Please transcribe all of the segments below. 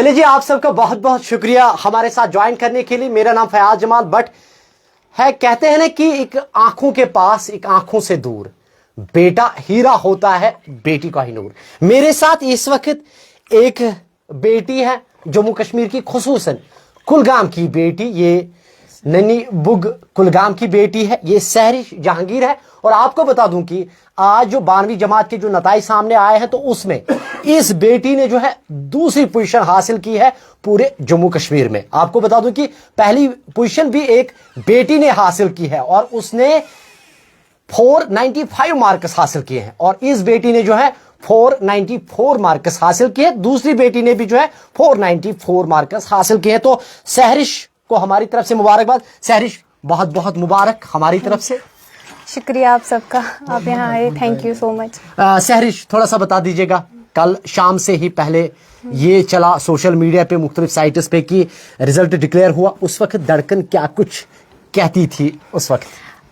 چلیے جی، آپ سب کا بہت بہت شکریہ ہمارے ساتھ جوائن کرنے کے لیے. میرا نام فیاض جمال بٹ ہے. کہتے ہیں نا کہ ایک آنکھوں کے پاس ایک آنکھوں سے دور بیٹا ہیرا ہوتا ہے بیٹی کا ہی نور. میرے ساتھ اس وقت ایک بیٹی ہے جموں کشمیر کی، خصوصاً کلگام کی بیٹی. یہ ننی بگ کلگام کی بیٹی ہے. یہ سحرش جہانگیر ہے. اور آپ کو بتا دوں کہ آج جو 12ویں جماعت کے جو نتائج سامنے آئے ہیں تو اس میں اس بیٹی نے جو ہے دوسری پوزیشن حاصل کی ہے پورے جموں کشمیر میں. آپ کو بتا دوں کہ پہلی پوزیشن بھی ایک بیٹی نے حاصل کی ہے اور اس نے 495 مارکس حاصل کیے ہیں. اور اس بیٹی نے جو ہے 494 مارکس حاصل کیے. دوسری بیٹی نے بھی جو ہے 494 مارکس حاصل کیے ہیں. تو سحرش کو ہماری طرف سے مبارکباد. سحرش بہت بہت مبارک ہماری طرف سے. شکریہ آپ سب کا، آپ یہاں آئے، تھینک یو سو مچ. سحرش تھوڑا سا بتا دیجیے گا، کل شام سے ہی پہلے یہ چلا سوشل میڈیا پہ مختلف سائٹس پہ کہ رزلٹ ڈکلیئر ہوا، اس وقت دھڑکن کیا کچھ کہتی تھی اس وقت؟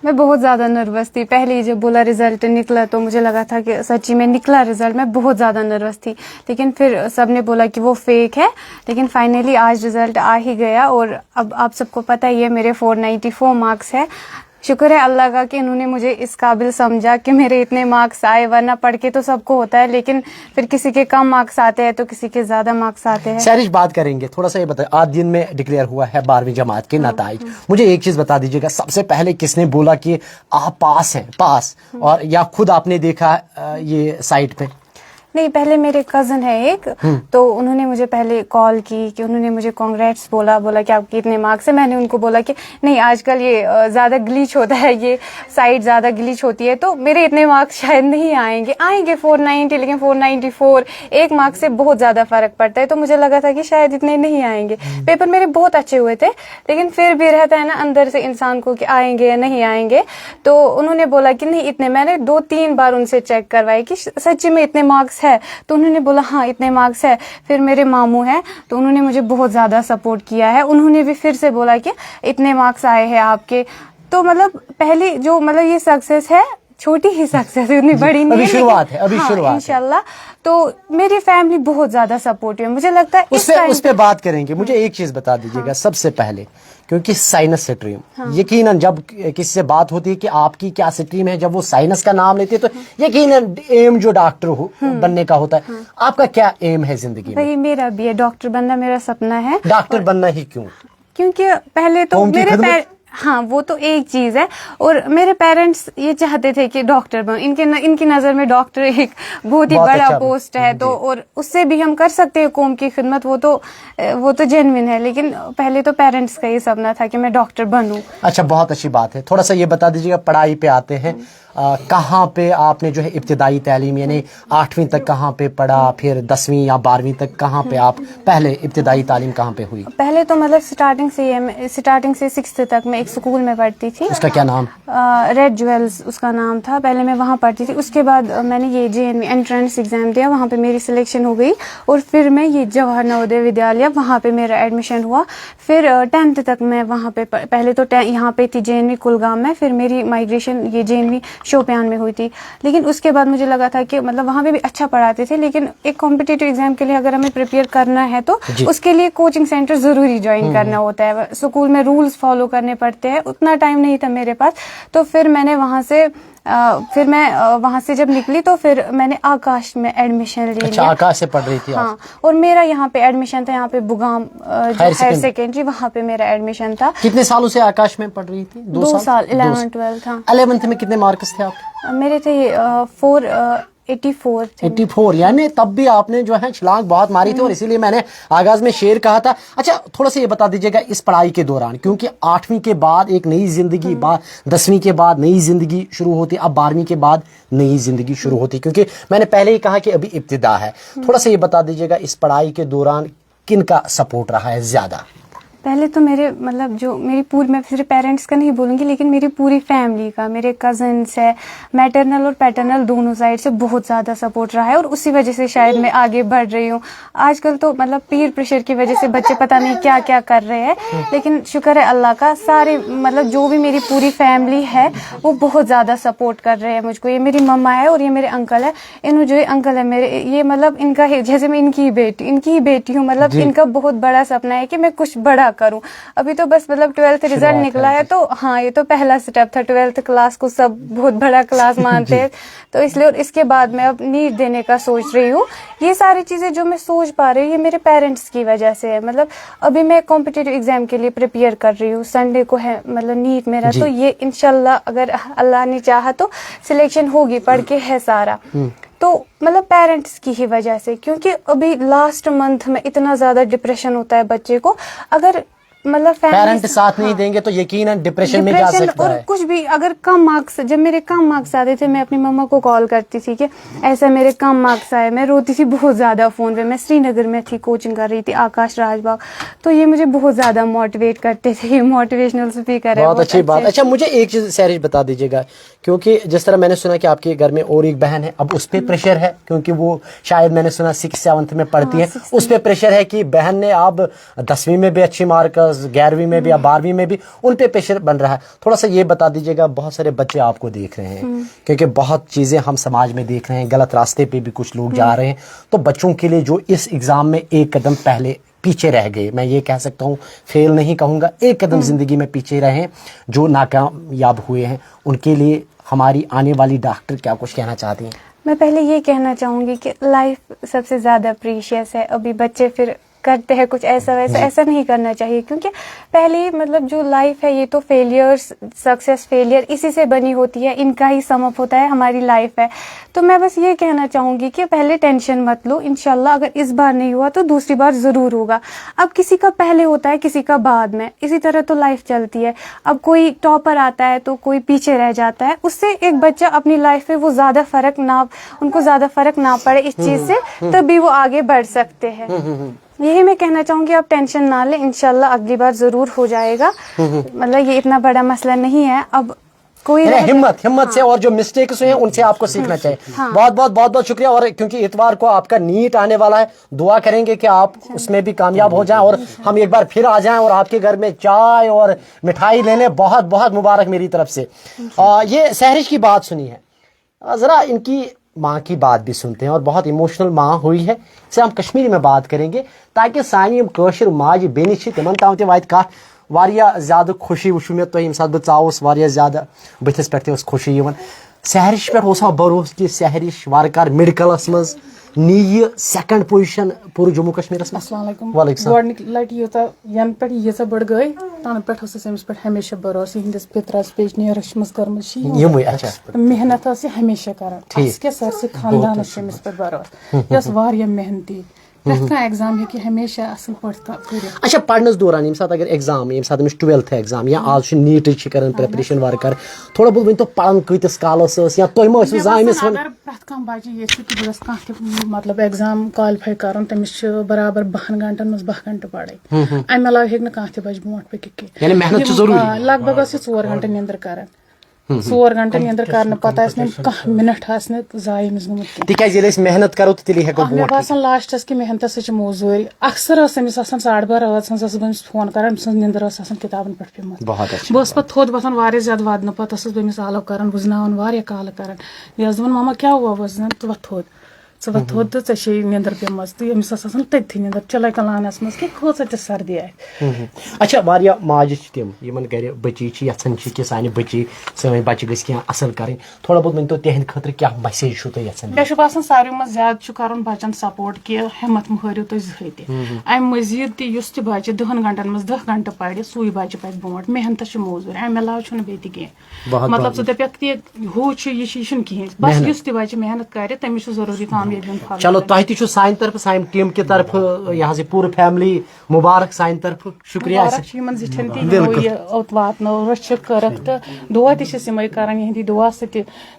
میں بہت زیادہ نروس تھی. پہلے ہی جب بولا رزلٹ نکلا تو مجھے لگا تھا کہ سچی میں نکلا رزلٹ. میں بہت زیادہ نروس تھی، لیکن پھر سب نے بولا کہ وہ فیک ہے. لیکن فائنلی آج رزلٹ آ ہی گیا اور اب آپ سب کو پتہ ہی ہے میرے 494 مارکس ہے. شکر ہے اللہ کا کہ انہوں نے مجھے اس قابل سمجھا کہ میرے اتنے مارکس آئے، ورنہ پڑھ کے تو سب کو ہوتا ہے لیکن پھر کسی کے کم مارکس آتے ہیں تو کسی کے زیادہ مارکس آتے ہیں. سحرش بات کریں گے، تھوڑا سا یہ بتائیں، آج دن میں ڈکلیئر ہوا ہے 12ویں جماعت کے نتائج. مجھے ایک چیز بتا دیجیے گا، سب سے پہلے کس نے بولا کہ آپ پاس ہیں، پاس، اور یا خود آپ نے دیکھا یہ سائٹ پہ؟ نہیں، پہلے میرے کزن ہے ایک، تو انہوں نے مجھے پہلے کال کی کہ انہوں نے مجھے کانگریٹس بولا کہ آپ کے اتنے مارکس ہیں. میں نے ان کو بولا کہ نہیں، آج کل یہ زیادہ گلیچ ہوتا ہے، یہ سائٹ زیادہ گلیچ ہوتی ہے تو میرے اتنے مارکس شاید نہیں آئیں گے 490، لیکن 494 ایک مارک سے بہت زیادہ فرق پڑتا ہے. تو مجھے لگا تھا کہ شاید اتنے نہیں آئیں گے. پیپر میرے بہت اچھے ہوئے تھے لیکن پھر بھی رہتا ہے نا اندر سے انسان کو کہ آئیں گے یا نہیں آئیں گے. تو انہوں نے بولا کہ نہیں اتنے. میں نے 2-3 بار ان سے چیک کروائے کہ سچی میں اتنے مارکس ہے، تو انہوں نے بولا ہاں اتنے مارکس ہے. پھر میرے ماموں ہیں تو انہوں نے مجھے بہت زیادہ سپورٹ کیا ہے. انہوں نے بھی پھر سے بولا کہ اتنے مارکس آئے ہیں آپ کے. تو مطلب پہلی جو یہ سکسیس ہے، چھوٹی ہی سکسیس ہے، اتنی بڑی نہیں ہے، ابھی شروعات ہے، ابھی شروعات انشاءاللہ. تو میری فیملی بہت زیادہ سپورٹیو ہے. مجھے لگتا ہے اس پہ بات کریں گے. مجھے ایک چیز بتا دیجیے گا سب سے پہلے، کیونکہ سائنس سٹریم، یقیناً جب کسی سے بات ہوتی ہے کہ آپ کی کیا سٹریم ہے، جب وہ سائنس کا نام لیتے تو یقیناً ایم جو ڈاکٹر بننے کا ہوتا ہے. آپ کا کیا ایم ہے زندگی میں؟ وہی میرا بھی ہے، ڈاکٹر بننا میرا سپنا ہے. ڈاکٹر بننا ہی کیوں؟ کیونکہ پہلے تو میرے ہاں وہ تو ایک چیز ہے، اور میرے پیرنٹس یہ چاہتے تھے کہ ڈاکٹر بن. ان کی نظر میں ڈاکٹر ایک بہت ہی بڑا پوسٹ ہے، تو اور اس سے بھی ہم کر سکتے ہیں قوم کی خدمت، وہ تو جینوین ہے. لیکن پہلے تو پیرنٹس کا یہ سپنا تھا کہ میں ڈاکٹر بنوں. اچھا، بہت اچھی بات ہے. تھوڑا سا یہ بتا دیجیے گا، پڑھائی پہ آتے ہیں، کہاں پہ آپ نے جو ہے ابتدائی تعلیم، یعنی 8ویں تک کہاں پہ پڑھا، پھر 10ویں یا 12ویں تک کہاں پہ آپ پہلے ابتدائی تعلیم کہاں پہ ہوئی؟ پہلے تو اسٹارٹنگ سے 6th تک میں ایک اسکول میں پڑھتی تھی. اس کا کیا نام؟ ریڈ جویلز اس کا نام تھا. پہلے میں وہاں پڑھتی تھی. اس کے بعد میں نے یہ JNV انٹرنس ایگزام دیا، وہاں پہ میری سلیکشن ہو گئی، اور پھر میں یہ جواہر نوودے ودیالیہ وہاں پہ میرا ایڈمیشن ہوا. پھر 10th تک میں وہاں پہ پہلے تو یہاں پہ تھی JNV کلگام میں، پھر میری مائگریشن یہ JNV شوپیان میں ہوئی تھی. لیکن اس کے بعد مجھے لگا تھا کہ وہاں پہ بھی اچھا پڑھاتے تھے، لیکن ایک کمپٹیٹیو ایگزام کے لیے اگر ہمیں پریپیئر کرنا ہے تو اس کے لیے کوچنگ سینٹر ضروری جوائن کرنا ہوتا ہے. اسکول میں رولز فالو کرنے پڑتے ہیں، اتنا ٹائم نہیں تھا میرے پاس. تو پھر میں نے وہاں سے جب نکلی تو پھر میں نے آکاش میں ایڈمیشن لے لیا. اچھا، آکاش سے پڑھ رہی تھی؟ ہاں، اور میرا یہاں پہ ایڈمیشن تھا، یہاں پہ بگام ہائر سیکنڈری، وہاں پہ میرا ایڈمیشن تھا. کتنے سالوں سے آکاش میں پڑھ رہی تھی؟ 2 سال 11th-12th. ہاں، 11th میں کتنے مارکس تھے آپ؟ میرے تھے 484 تھے. 84، یعنی تب بھی آپ نے جو ہے چھلانگ بہت ماری تھی، اور اسی لیے میں نے آغاز میں شعر کہا تھا. اچھا، تھوڑا سا یہ بتا دیجیے گا اس پڑھائی کے دوران، کیونکہ 8ویں کے بعد ایک نئی زندگی، 10ویں کے بعد نئی زندگی شروع ہوتی، اب 12ویں کے بعد نئی زندگی شروع ہوتی، کیونکہ میں نے پہلے ہی کہا کہ ابھی ابتدا ہے. تھوڑا سا یہ بتا دیجیے گا اس پڑھائی کے دوران کن کا سپورٹ رہا ہے زیادہ؟ पहले तो मेरे मतलब जो मेरी पूरी, मैं सिर्फ पेरेंट्स का नहीं बोलूँगी लेकिन मेरी पूरी फैमिली का, मेरे कज़न्स है, मैटरनल और पैटर्नल दोनों साइड से बहुत ज़्यादा सपोर्ट रहा है और उसी वजह से शायद मैं आगे बढ़ रही हूँ. आजकल तो मतलब पीर प्रेशर की वजह से बच्चे पता नहीं क्या क्या कर रहे हैं, लेकिन शुक्र है अल्लाह का, सारे मतलब जो भी मेरी पूरी फैमिली है वो बहुत ज़्यादा सपोर्ट कर रहे हैं मुझको. ये मेरी मम्मा है और ये मेरे अंकल है. इन जो अंकल है मेरे, ये मतलब इनका जैसे मैं इनकी ही बेटी हूँ. मतलब इनका बहुत बड़ा सपना है कि मैं कुछ बड़ा करूं. अभी तो बस मतलब 12th रिजल्ट निकला है, तो हाँ ये तो पहला स्टेप था. 12th क्लास को सब बहुत बड़ा क्लास मानते हैं, तो इसलिए और इसके बाद मैं अब नीट देने का सोच रही हूँ. ये सारी चीजें जो मैं सोच पा रही हूँ ये मेरे पेरेंट्स की वजह से है. मतलब अभी मैं कॉम्पिटिटिव एग्जाम के लिए प्रिपेयर कर रही हूँ. संडे को है मतलब नीट मेरा, तो ये इंशाल्लाह अगर अल्लाह ने चाहा तो सिलेक्शन होगी. पढ़ के है सारा, तो मतलब पेरेंट्स की ही वजह से, क्योंकि अभी लास्ट मंथ में इतना ज्यादा डिप्रेशन होता है बच्चे को. अगर मतलब पेरेंट साथ नहीं देंगे तो यकीनन डिप्रेशन में जा सकता और है. कुछ भी अगर कम मार्क्स, जब मेरे कम मार्क्स आते थे मैं अपनी मम्मा को कॉल करती थी कि ऐसा मेरे कम मार्क्स आए. मैं रोती थी बहुत ज्यादा फोन पे. मैं श्रीनगर में थी, कोचिंग कर रही थी आकाश राजबाग, तो ये मुझे बहुत ज्यादा मोटिवेट करते थे. ये मोटिवेशनल स्पीकर है. बहुत अच्छी बात. अच्छा मुझे एक चीज सहरिश बता दीजिएगा, क्योंकि जिस तरह मैंने सुना कि आपके घर में और एक बहन है, अब उस पर प्रेशर है क्योंकि वो शायद मैंने सुना 6th-7th में पढ़ती है. उस पर प्रेशर है कि बहन ने अब 10वीं में भी अच्छी मार्क्स, 11वीं में भी या 12वीं में भी, उन पे प्रेशर बन रहा है. थोड़ा सा ये बता दीजिएगा. बहुत सारे बच्चे आपको देख रहे हैं, क्योंकि बहुत चीजें हम समाज में देख रहे हैं, गलत रास्ते पे भी कुछ लोग जा रहे हैं. तो बच्चों के लिए जो इस एग्जाम में एक कदम पहले पीछे रह गए, मैं ये कह सकता हूँ, फेल नहीं कहूँगा, एक कदम जिंदगी में पीछे रहे, जो नाकामयाब हुए हैं, उनके लिए हमारी आने वाली डॉक्टर क्या कुछ कहना चाहती हैं? मैं पहले ये कहना चाहूंगी कि लाइफ सबसे ज्यादा प्रीशियस है. अभी बच्चे फिर करते हैं कुछ ऐसा वैसा, ऐसा नहीं करना चाहिए, क्योंकि पहले मतलब जो लाइफ है ये तो फेलियर्स, सक्सेस फेलियर इसी से बनी होती है. इनका ही सम अप होता है हमारी लाइफ है. तो मैं बस ये कहना चाहूंगी कि पहले टेंशन मत लो. इंशाल्लाह अगर इस बार नहीं हुआ तो दूसरी बार जरूर होगा. अब किसी का पहले होता है, किसी का बाद में, इसी तरह तो लाइफ चलती है. अब कोई टॉपर आता है तो कोई पीछे रह जाता है. उससे एक बच्चा अपनी लाइफ में वो उनको ज्यादा फर्क ना पड़े इस चीज से, तभी वो आगे बढ़ सकते हैं. यही मैं कहना चाहूंगी. आप टेंशन ना लें, इंशाल्लाह अगली बार जरूर हो जाएगा. मतलब ये इतना बड़ा मसला नहीं है. अब कोई हिम्मत से, और जो मिस्टेक्स हुए हैं उनसे आपको सीखना चाहिए. बहुत बहुत शुक्रिया. और क्योंकि इतवार को आपका नीट आने वाला है, दुआ करेंगे कि आप उसमें भी कामयाब हो जाएं और हम एक बार फिर आ जाएं और आपके घर में चाय और मिठाई लेने. बहुत बहुत मुबारक मेरी तरफ से. ये सहरिश की बात सुनी है, जरा इनकी माँ की बात भी सुनते हैं. और बहुत इमोशनल माँ हुई है, इसे हम कश्मीरी में बात करेंगे ताकि सानी कशर माज बेन तम तम तत कत वारिया ज्यादा खुशी वुच मे तुम सात बह चावस वारिया ज्यादा बथिस पे खुशी यवन. सहरिश पे भरोस कि सहरिश वारकार मेडिकलस मज नी 2nd पोजिशन पूरे जम्मू कश्मीर में. गोडनिक लट यन पे यीच बड़ गई तन पे अमिस पे हमेशा भरोस हिंदिस पितरस पेचनियरस कर्म मेहनत हमेशा कर सरसे खानदान अमिस पे भरोस. यस वारिया मेहनती प्रत एग्जाम हे हमेशा असल पे. अच्छा पढ़नस दौरान ये अगर एग्जाम ये 12th एग्जाम या आज नीट कर प्रिपरेशन वारकार, थोड़ा बहुत वन तो पढ़न कतिस कालस या तुम जामिस प्रत बच्चे ये मतलब एग्जाम क्वालिफाई कर तमिस बराबर 12 घंटन मज 12 घंटे पढ़ाई. अमे अलाव हे बच्चे ब्रोट पे मेहनत लगभग 4 घंटे निंदर कर. 4 घंटे निंदर कर पत कह मिनट जाय तिक मेहनत करो तो मे बासान लास्टस की मेहनत मौजूरी. अक्सर अमिस 12:30 रात बमिस फोन कर निंदर किताबन पे पेमत. बस पे थोद वथान वारिया ज्यादा वादन पे बमिस आलव कर वुजनावन वारिया काल कर. यह दपान मामा क्या हुआ वजन तो थोद थोद तो े निंदर पेमज तो अमिस तथी निंदर चलो कलानस मज कि सर्दी आए. अच्छा वारिया माज तम यमन गर बच्ची यहान कि सानि बच्ची सन बच्चे गह असल कर. थोड़ा बहुत वन तो तिहंद खतर क्या मैसेज तुम मे बासान सारे मज ज्यादा कर बच्चन सपोर्ट कि हिम्मत महरियो तुम जहें तह. अम मजीद तह बच्चे 10 घंटन मज 10 घंटे पढ़ सू बच्चे पे ब्रोट. मेहनत मौजूर अमे अलाव बे कह मतलब दपक हूँ यह कहें बस बच्चे मेहनत कर तमिस जरूरी कामयाबी फल चलो तोह ती साइन तरफ साइन टीम की तरफ यहाँ से पूरी फैमिली मुबारक साइन तरफ शुक्रिया जिठन ओत वातनो रख तो दुआ तमें करान यहंदी दुआ सत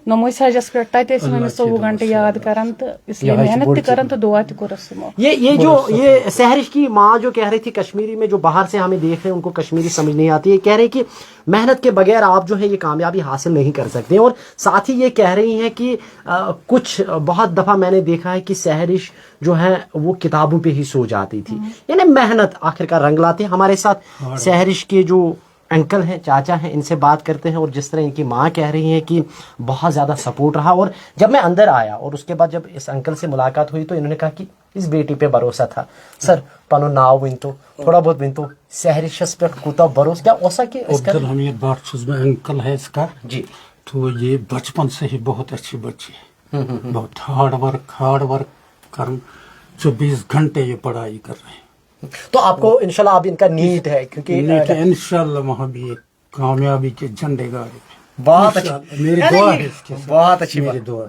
नमो सजस पे तत 24 घंटे याद करान तो इसलिए मेहनत करान तो दुआ तुरस ये जो ये सहरिश की माँ जो कह रही थी कश्मीरी में, जो बाहर से हमें देख रहे हैं उनको कश्मीरी समझ नहीं आती है, कह रही कि मेहनत के बगैर आप जो है ये कामयाबी हासिल नहीं कर सकते। और साथ ही ये कह रही हैं कि कुछ बहुत दफ़ा मैंने देखा है कि सहरिश जो है वो किताबों पे ही सो जाती थी, यानी मेहनत आखिरकार रंग लाती है। हमारे साथ सहरिश के जो अंकल हैं, चाचा हैं, इनसे बात करते हैं। और जिस तरह इनकी माँ कह रही हैं कि बहुत ज़्यादा सपोर्ट रहा। और जब मैं अंदर आया और उसके बाद जब इस अंकल से मुलाकात हुई तो इन्होंने कहा कि इस बेटी पे भरोसा था। सर पनो नाव वन तो थोड़ा बहुत वन तो सहरिशस पे कूता भरोसा क्या ओसा कि अब्दुल हमीद भट्ट में अंकल है इसका जी। तो ये बचपन से ही बहुत अच्छी बच्ची है, बहुत हार्ड वर्क कर 24 घंटे ये पढ़ाई कर रहे हैं। तो आपको इंशाल्लाह अब इनका नीट है क्योंकि इंशाल्लाह वहाँ भी एक कामयाबी के झंडे गाड़े। बहुत अच्छी मेरी दुआ है इसके साथ, बहुत अच्छी मेरी दुआ।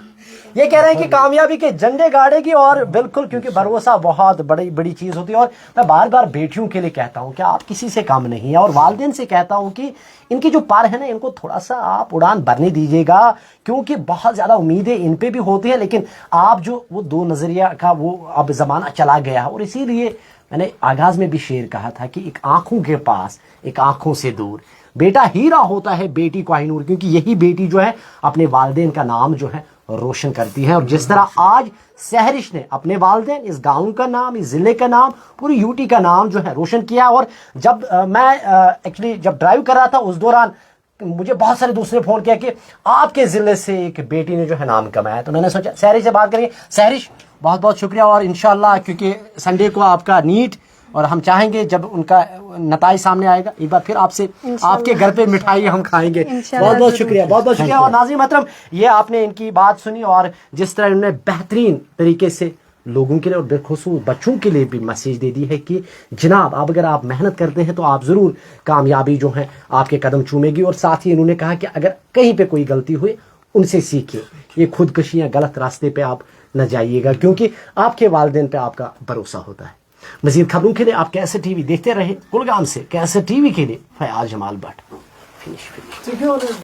ये कह रहे हैं कि कामयाबी के झंडे गाड़ेगी। और बिल्कुल, क्योंकि भरोसा बहुत बड़ी चीज़ होती है। और मैं बार बार बेटियों के लिए कहता हूँ कि आप किसी से कम नहीं है। और वालिदैन से कहता हूँ कि इनकी जो पर है ना, इनको थोड़ा सा आप उड़ान भरने दीजिएगा, क्योंकि बहुत ज़्यादा उम्मीदें इन पे भी होती हैं। लेकिन आप जो वो दो नज़रिया का वो अब ज़माना चला गया। और इसीलिए मैंने आगाज़ में भी शेर कहा था कि एक आँखों के पास एक आँखों से दूर, बेटा हीरा होता है बेटी कोहिनूर, क्योंकि यही बेटी जो है अपने वालिदैन का नाम जो है रोशन करती है। और जिस तरह आज सहरिश ने अपने वालिदैन, इस गांव का नाम, इस ज़िले का नाम, पूरी यूटी का नाम जो है रोशन किया। और जब मैं एक्चुअली जब ड्राइव कर रहा था उस दौरान मुझे बहुत सारे दोस्तों ने फ़ोन किया कि आपके ज़िले से एक बेटी ने जो है नाम कमाया। तो मैंने सोचा सहरिश से बात करेंगे। सहरिश बहुत बहुत शुक्रिया। और इंशाल्लाह क्योंकि संडे को आपका नीट, और हम चाहेंगे जब उनका नताइज सामने आएगा एक बार फिर आपसे आपके घर पे मिठाई हम खाएंगे। बहुत बहुत शुक्रिया, बहुत बहुत शुक्रिया। और नाज़रीन मोहतरम, ये आपने इनकी बात सुनी और जिस तरह उन्होंने बेहतरीन तरीके से लोगों के लिए और बेखुसूस बच्चों के लिए भी मैसेज दे दी है कि जनाब आप अगर आप मेहनत करते हैं तो आप ज़रूर कामयाबी जो है आपके कदम चूमेगी। और साथ ही इन्होंने कहा कि अगर कहीं पे कोई गलती हुई उनसे सीखिए, ये खुदकशी या गलत रास्ते पे आप न जाइएगा, क्योंकि आपके वालिदैन पे आपका भरोसा होता है। मज़ीद खबरों के लिए आप कैसे टीवी देखते रहे। कुलगाम से कैसे टीवी के लिए फयाज जमाल भट्ट।